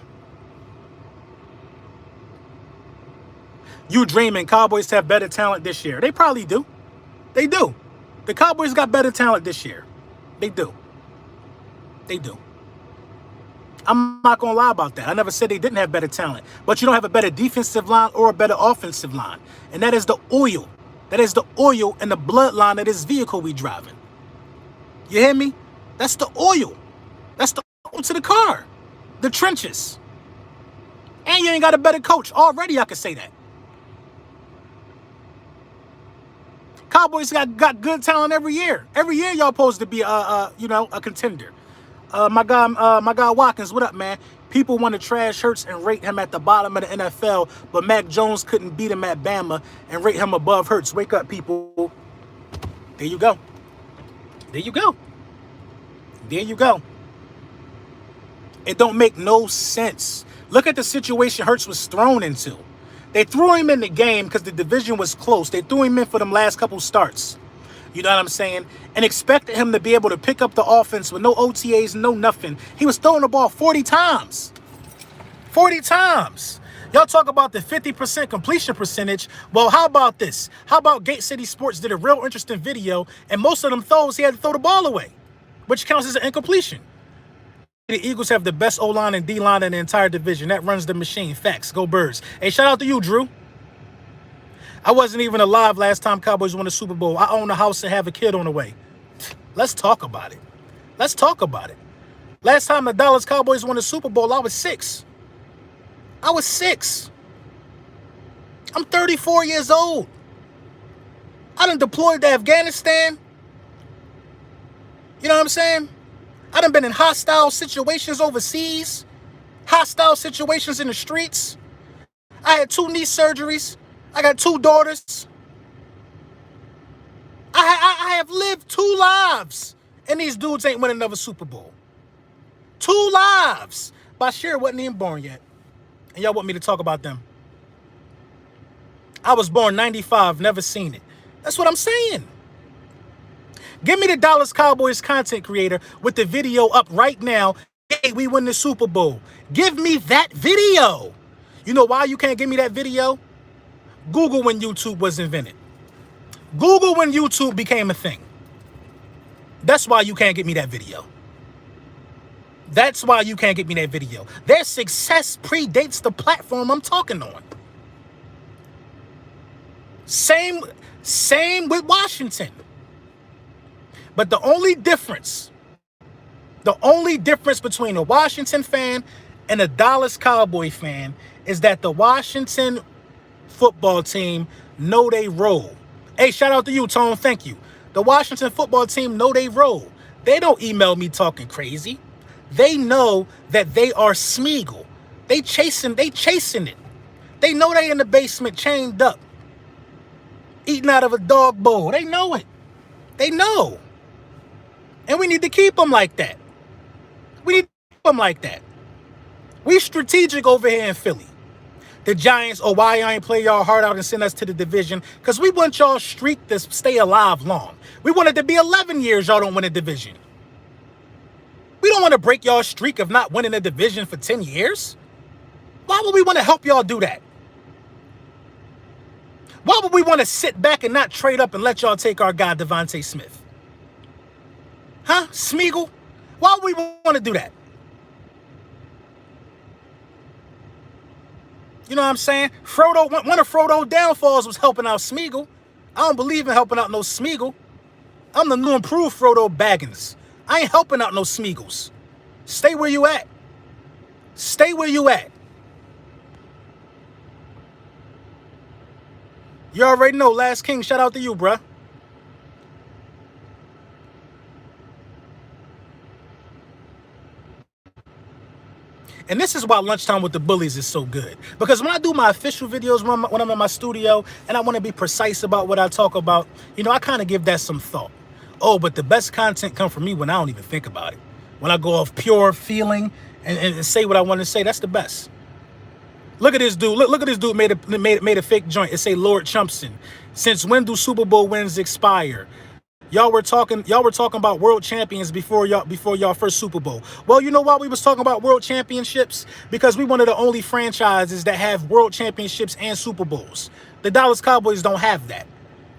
You dreaming Cowboys have better talent this year. They probably do. They do. The Cowboys got better talent this year. They do. They do. I'm not going to lie about that. I never said they didn't have better talent. But you don't have a better defensive line or a better offensive line. And that is the oil. That is the oil and the bloodline of this vehicle we driving. You hear me? That's the oil. That's the oil to the car. The trenches. And you ain't got a better coach. Already I can say that. Cowboys got good talent every year. Every year y'all supposed to be a contender. My guy Watkins, what up, man? People want to trash Hurts and rate him at the bottom of the NFL, but Mac Jones couldn't beat him at Bama and rate him above Hurts. Wake up, people. There you go. There you go. There you go. It don't make no sense. Look at the situation Hurts was thrown into. They threw him in the game because the division was close. They threw him in for them last couple starts. You know what I'm saying? And expected him to be able to pick up the offense with no OTAs, no nothing. He was throwing the ball 40 times. 40 times. Y'all talk about the 50% completion percentage. Well, how about this? How about Gate City Sports did a real interesting video, and most of them throws, he had to throw the ball away, which counts as an incompletion. The Eagles have the best O-line and D-line in the entire division. That runs the machine. Facts. Go Birds. Hey, shout out to you, Drew. I wasn't even alive last time Cowboys won the Super Bowl. I own a house and have a kid on the way. Let's talk about it. Let's talk about it. Last time the Dallas Cowboys won the Super Bowl, I was 6. I was 6. I'm 34 years old. I done deployed to Afghanistan. You know what I'm saying? I done been in hostile situations overseas, hostile situations in the streets. I had 2 knee surgeries. I got 2 daughters. I have lived 2 lives, and these dudes ain't winning another Super Bowl. 2 lives. Bashir wasn't even born yet, and y'all want me to talk about them. I was born 95, never seen it. That's what I'm saying. Give me the Dallas Cowboys content creator with the video up right now. Hey, we win the Super Bowl. Give me that video. You know why you can't give me that video? Google when YouTube was invented. Google when YouTube became a thing. That's why you can't get me that video. That's why you can't get me that video. Their success predates the platform I'm talking on. Same with Washington. But the only difference between a Washington fan and a Dallas Cowboy fan is that the Washington football team know they role. Hey, shout out to you, Tone. Thank you. The Washington football team know they role. They don't email me talking crazy. They know that they are Smeagol. They chasing it. They know they in the basement chained up, eating out of a dog bowl. They know it. They know. And we need to keep them like that. We strategic over here in Philly. The Giants, why y'all ain't play y'all heart out and send us to the division? Because we want y'all streak to stay alive long. We want it to be 11 years y'all don't win a division. We don't want to break y'all streak of not winning a division for 10 years. Why would we want to help y'all do that? Why would we want to sit back and not trade up and let y'all take our guy, Devontae Smith? Huh? Smeagol? Why would we want to do that? You know what I'm saying? Frodo, one of Frodo's downfalls was helping out Smeagol. I don't believe in helping out no Smeagol. I'm the new improved Frodo Baggins. I ain't helping out no Smeagols. Stay where you at. Stay where you at. You already know, Last King, shout out to you, bruh. And this is why Lunchtime with the Bullies is so good. Because when I do my official videos, when I'm in my studio, and I want to be precise about what I talk about, you know, I kind of give that some thought. Oh, but the best content come from me when I don't even think about it. When I go off pure feeling and say what I want to say, that's the best. Look at this dude. Look at this dude made a fake joint. It say Lord Chumpson. Since when do Super Bowl wins expire? Y'all were talking about world champions before y'all first Super Bowl. Well, you know why we was talking about world championships? Because we one of the only franchises that have world championships and Super Bowls. The Dallas Cowboys don't have that.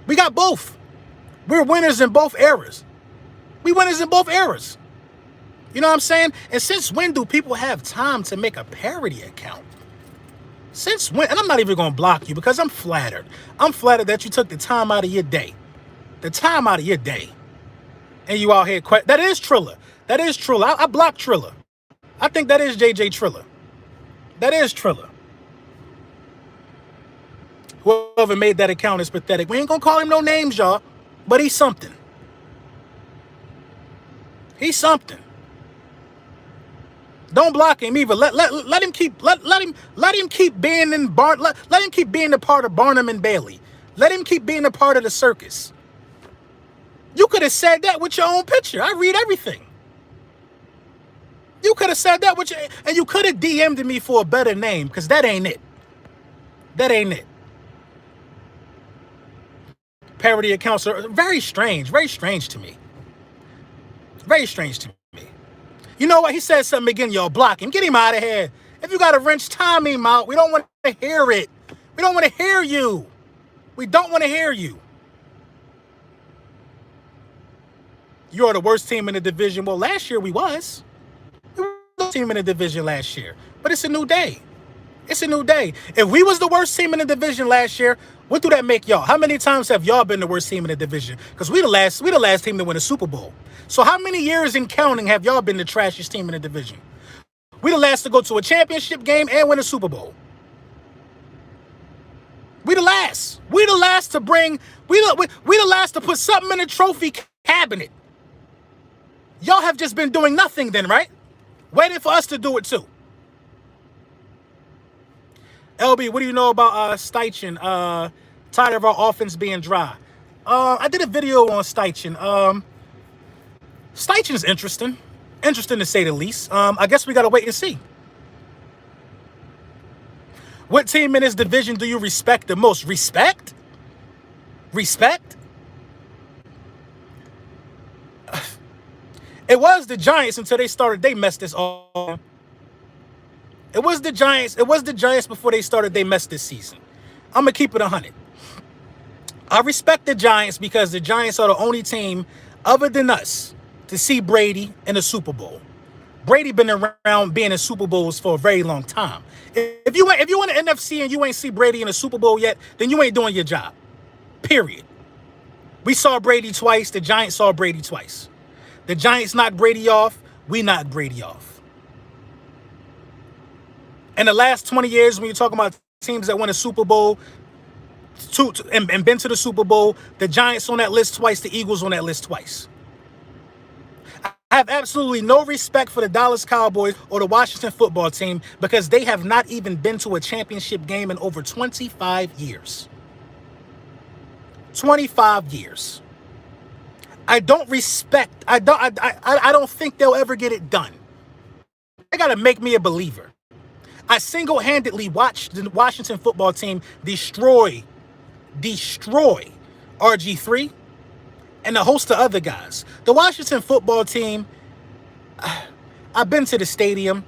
We got both. We're winners in both eras. We winners in both eras. You know what I'm saying? And since when do people have time to make a parody account? Since when? And I'm not even going to block you because I'm flattered. I'm flattered that you took the time out of your day. The time out of your day. And you out here. That is Triller. That is Triller. I blocked Triller. I think that is JJ Triller. That is Triller. Whoever made that account is pathetic. We ain't going to call him no names, y'all. But he's something. He's something. Don't block him either. Let him keep being in let him keep being a part of Barnum and Bailey. Let him keep being a part of the circus. You could have said that with your own picture. I read everything. You could have said that with and you could have DM'd me for a better name, because that ain't it. That ain't it. Parody accounts are very strange to me. Very strange to me. You know what? He said something again, y'all. Block him. Get him out of here. If you got a wrench, time him out. We don't want to hear it. We don't want to hear you. We don't want to hear you. You are the worst team in the division. Well, last year we was. We were the worst team in the division last year. But it's a new day. It's a new day. If we was the worst team in the division last year, what do that make y'all? How many times have y'all been the worst team in the division? Because we the last team to win a Super Bowl. So how many years in counting have y'all been the trashiest team in the division? We the last to go to a championship game and win a Super Bowl. We the last. We the last to bring. We the last to put something in the trophy cabinet. Y'all have just been doing nothing then, right? Waiting for us to do it too. LB, what do you know about Steichen? Tired of our offense being dry. I did a video on Steichen. Steichen is interesting. Interesting to say the least. I guess we got to wait and see. What team in this division do you respect the most? Respect? Respect? It was the Giants until they started. They messed this all. It was the Giants. It was the Giants before they started. They messed this season. I'm going to keep it 100. I respect the Giants because the Giants are the only team other than us to see Brady in a Super Bowl. Brady been around being in Super Bowls for a very long time. If you in the NFC and you ain't see Brady in a Super Bowl yet, then you ain't doing your job. Period. We saw Brady twice. The Giants saw Brady twice. The Giants knocked Brady off. We knocked Brady off. In the last 20 years, when you're talking about teams that won a Super Bowl and been to the Super Bowl, the Giants on that list twice, the Eagles on that list twice. I have absolutely no respect for the Dallas Cowboys or the Washington football team because they have not even been to a championship game in over 25 years. 25 years. I don't respect. I don't think they'll ever get it done. They got to make me a believer. I single-handedly watched the Washington football team destroy RG3 and a host of other guys. The Washington football team, I've been to the stadium.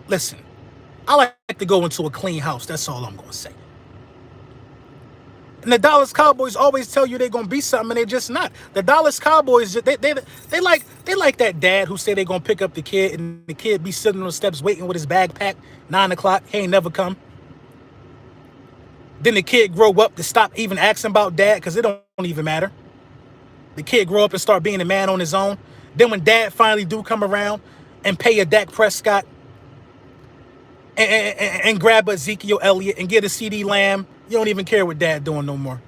Listen, I like to go into a clean house. That's all I'm going to say. And the Dallas Cowboys always tell you they're going to be something, and they're just not. The Dallas Cowboys, they like that dad who say they're going to pick up the kid, and the kid be sitting on the steps waiting with his bag packed, 9 o'clock. He ain't never come. Then the kid grow up to stop even asking about dad because it don't even matter. The kid grow up and start being a man on his own. Then when dad finally do come around and pay a Dak Prescott and grab a Ezekiel Elliott and get a CD Lamb, you don't even care what dad doing no more.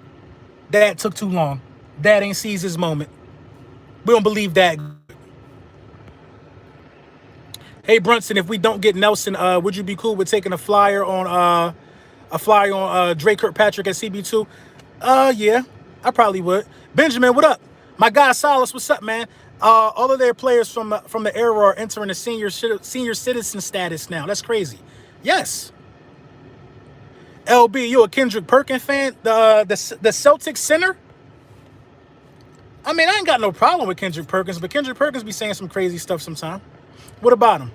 Dad took too long. Dad ain't seized his moment. We don't believe that. Hey Brunson, if we don't get Nelson, would you be cool with taking a flyer on Drake Kirkpatrick at CB2? Yeah, I probably would. Benjamin, what up? My guy Silas, what's up, man? All of their players from the era are entering the senior citizen status now. That's crazy. Yes. LB, you a Kendrick Perkins fan? The Celtics center? I mean, I ain't got no problem with Kendrick Perkins, but Kendrick Perkins be saying some crazy stuff sometimes. What about him?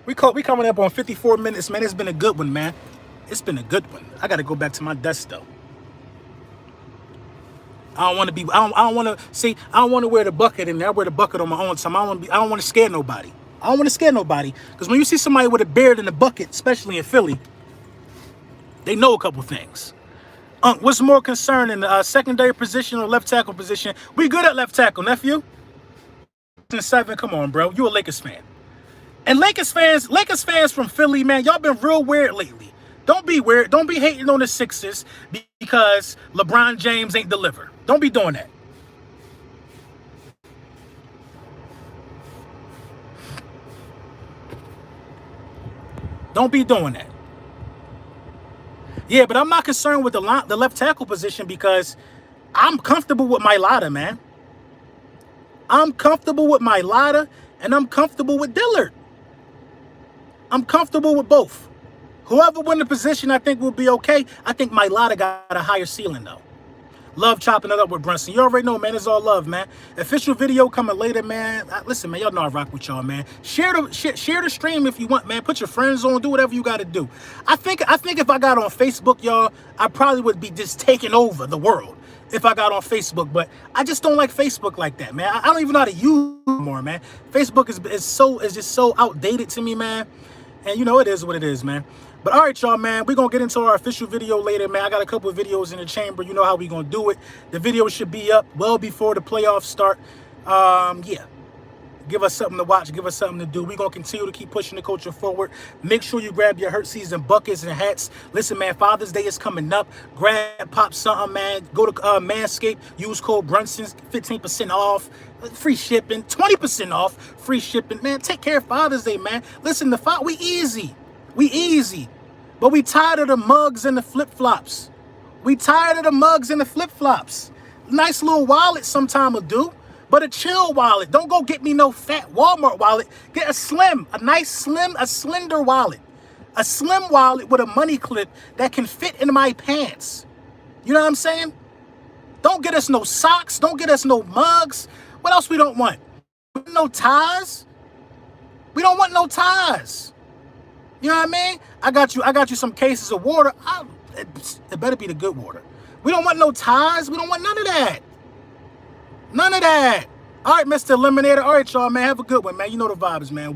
We coming up on 54 minutes, man. It's been a good one, man. It's been a good one. I got to go back to my desk, though. I don't want to wear the bucket in there. I wear the bucket on my own time. I don't want to scare nobody. I don't want to scare nobody. Because when you see somebody with a beard in the bucket, especially in Philly, they know a couple things. What's more concerning, the secondary position or left tackle position? We good at left tackle, nephew. 7, come on, bro. You a Lakers fan. And Lakers fans from Philly, man, y'all been real weird lately. Don't be weird. Don't be hating on the Sixers because LeBron James ain't deliver. Don't be doing that. Don't be doing that. Yeah, but I'm not concerned with the left tackle position because I'm comfortable with Mailata, man. I'm comfortable with Mailata, and I'm comfortable with Dillard. I'm comfortable with both. Whoever win the position, I think will be okay. I think Mailata got a higher ceiling, though. Love chopping it up with Brunson. You already know, man. It's all love, man. Official video coming later, man. Listen, man. Y'all know I rock with y'all, man. Share the stream if you want, man. Put your friends on. Do whatever you got to do. I think if I got on Facebook, y'all, I probably would be just taking over the world if I got on Facebook. But I just don't like Facebook like that, man. I don't even know how to use it anymore, man. Facebook is just so outdated to me, man. And you know it is what it is, man. But all right, y'all, man, we're going to get into our official video later, man. I got a couple of videos in the chamber. You know how we going to do it. The video should be up well before the playoffs start. Yeah. Give us something to watch. Give us something to do. We're going to continue to keep pushing the culture forward. Make sure you grab your Hurt Season buckets and hats. Listen, man, Father's Day is coming up. Grab, pop something, man. Go to Manscaped. Use code Brunson's, 15% off. Free shipping. 20% off. Free shipping. Man, take care of Father's Day, man. Listen, we easy. We easy. But we tired of the mugs and the flip-flops. We tired of the mugs and the flip-flops. Nice little wallet sometime will do. But a chill wallet. Don't go get me no fat Walmart wallet. Get a nice slender wallet. A slim wallet with a money clip that can fit in my pants. You know what I'm saying? Don't get us no socks. Don't get us no mugs. What else we don't want? No ties. We don't want no ties. You know what I mean? I got you some cases of water. It better be the good water. We don't want no ties. We don't want none of that. None of that. All right, Mr. Eliminator. All right, y'all, man. Have a good one, man. You know the vibes, man.